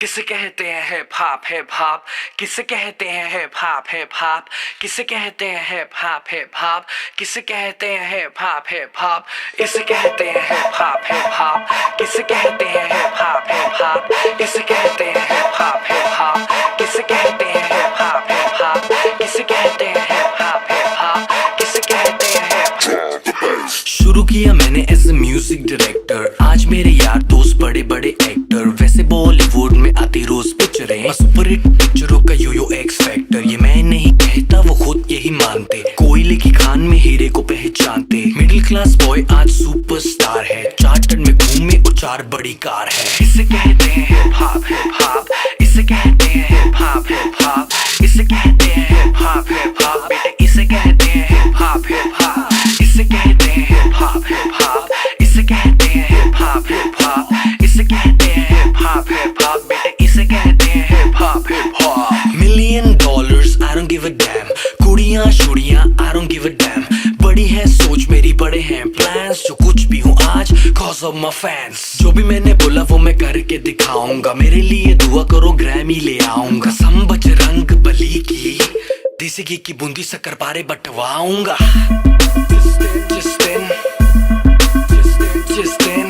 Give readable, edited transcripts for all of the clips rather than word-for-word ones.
किसे कहते हैं हिप हॉप हिप हॉप, किसे कहते हैं हिप हॉप हिप हॉप, किसे कहते हैं हिप हॉप हिप हॉप, किसे कहते हैं हिप हॉप हिप हॉप, इसे कहते हैं हिप हॉप हिप हॉप, किसे कहते हैं हिप हॉप हिप हॉप, इसे कहते हैं हिप हॉप हिप हॉप, किसे कहते हैं हिप हॉप हिप हॉप, किसे कहते हैं हिप हॉप हिप हॉप, किसे कहते हैं हिप। शुरू किया मैंने एज ए म्यूजिक डायरेक्टर, आज मेरे यार दोस्त बड़े बड़े एक्टर, वैसे बॉलीवुड में आती रोज पिक्चरें, सुपर हिट पिक्चरों का यो एक्स फैक्टर, ये मैं नहीं कहता वो खुद यही मानते, कोयले की खान में हीरे को पहचानते, मिडिल क्लास बॉय आज सुपरस्टार है, चार्टर्ड में घूमे और 4 बड़ी कार है, इसे कहते हैं हिप हॉप, इसे कहते हैं हिप हॉप, इसे कहते हैं हिप हॉप बेटे, इसे कहते हैं हिप हॉप, इसे कहते हैं हिप हॉप, इसे कहते हैं हिप हॉप, इसे कहते हैं हिप हॉप बेटे, इसे कहते हैं hip hop. $1 million I don't give a damn, कुड़ियां शुड़ियां I don't give a damn, बड़ी है सोच मेरी बड़े हैं प्लान्स, जो कुछ भी हूँ आज cause of my fans, जो भी मैंने बोला वो मैं करके दिखाऊंगा, मेरे लिए दुआ करो ग्रैमी ले आऊंगा, सम बजरंग बली की देसी घी की बूंदी शक्कर पारे बंटवाऊंगा, जिस दिन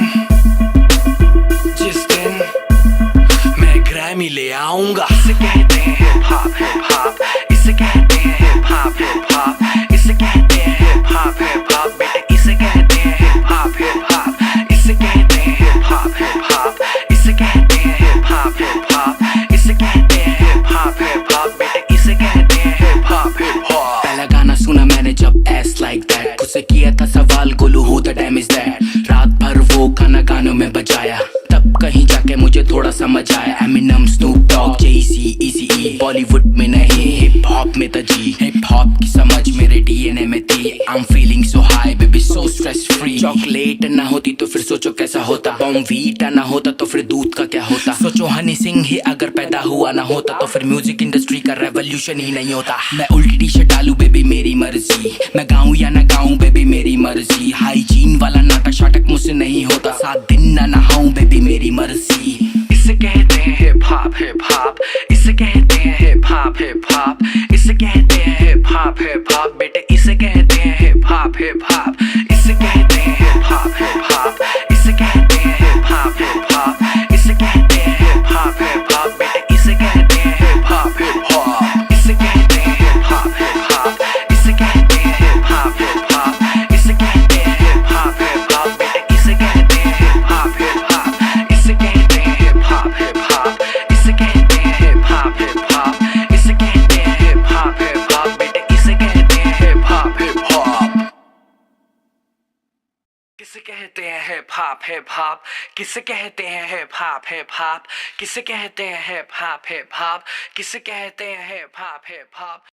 मैं ग्रैमी ले आऊंगा, इसे कहते हैं हिप हॉप, इसे कहते हैं हिप हॉप, इसे कहते हैं हिप हॉप बेटे, इसे कहते हैं हिप हॉप, इसे कहते हैं हिप हॉप, इसे कहते हैं हिप हॉप, इसे कहते हैं हिप हॉप बेटे, इसे कहते हैं हिप हॉप। पहला गाना सुना मैंने जब एस लाइक दैट, खुद से किया था सवाल Golu who the dam is that, रात भर वो गाना गानों में बजाया, तब कहीं जाके मुझे थोड़ा समझ आया, एमिनम स्नूप डॉग जेसी इजी, बॉलीवुड में नहीं हिप हॉप में था जी, हिप हॉप की समझ मेरे डीएनए में थी, I am feeling so high baby so stress free, chocolate ना होती तो फिर सोचो कैसा होता, बॉर्नवीटा ना होता तो फिर दूध का क्या होता, सोचो हनी सिंह ही अगर पैदा हुआ ना होता तो फिर म्यूजिक इंडस्ट्री का रेवोल्यूशन ही नहीं होता, मैं उल्टी टी शर्ट डालू बेबी मेरी मर्जी, मैं गाऊं या ना गाऊं बेबी मेरी मर्जी, हाइजीन वाला नाटक शाटक मुझसे नहीं होता, 7 दिन ना नहाऊं बेबी मेरी मर्जी, इसे कहते हैं हिप हॉप, इसे कहते हैं हिप हॉप, इसे कहते हैं हिप हॉप बेटे, इसे कहते हैं हिप हॉप, इसे कहते हैं हिप हॉप, इसे कहते हैं हिप हॉप, इसे कहते हैं हिप हॉप बेटे, इसे कहते हैं हिप हॉप, इसे कहते हैं हिप हॉप, इसे कहते हैं हिप हॉप, इसे कहते हैं हिप हॉप बेटे, इसे कहते हैं हिप हॉप, इसे कहते हैं हिप हॉप, इसे कहते हैं हिप हॉप, इसे कहते हैं हिप हॉप बेटे, इसे कहते हैं हिप हॉप। किसे कहते हैं हिप हॉप, किसे कहते हैं हिप हॉप, किसे कहते हैं हिप हॉप, किसे कहते हैं हिप हॉप।